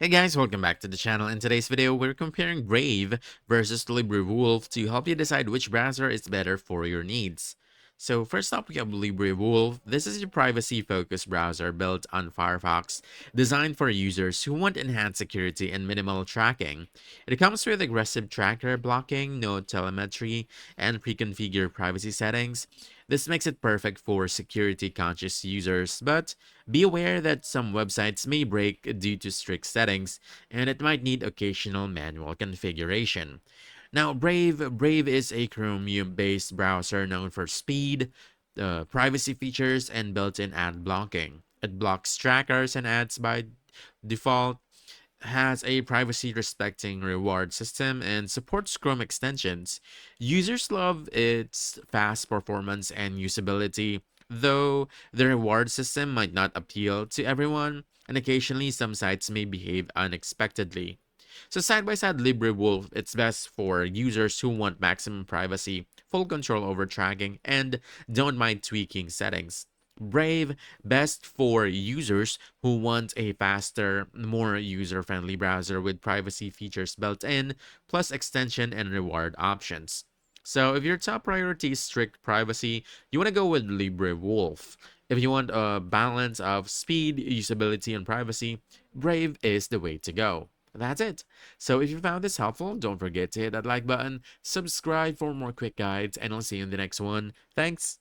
Hey guys, welcome back to the channel. In today's video, we're comparing Brave versus LibreWolf to help you decide which browser is better for your needs. So first up, we have LibreWolf. This is your privacy-focused browser built on Firefox, designed for users who want enhanced security and minimal tracking. It comes with aggressive tracker blocking, no telemetry, and pre-configured privacy settings. This makes it perfect for security-conscious users, but be aware that some websites may break due to strict settings, and it might need occasional manual configuration. Now, Brave is a Chromium-based browser known for speed, privacy features, and built-in ad blocking. It blocks trackers and ads by default, has a privacy respecting reward system, and supports Chrome extensions. Users love its fast performance and usability, though the reward system might not appeal to everyone, and occasionally some sites may behave unexpectedly. So side by side, LibreWolf, it's best for users who want maximum privacy, full control over tracking, and don't mind tweaking settings. Brave, best for users who want a faster, more user-friendly browser with privacy features built in, plus extension and reward options. So if your top priority is strict privacy, you want to go with LibreWolf. If you want a balance of speed, usability, and privacy, Brave is the way to go. That's it. So if you found this helpful, don't forget to hit that like button, subscribe for more quick guides, and I'll see you in the next one. Thanks.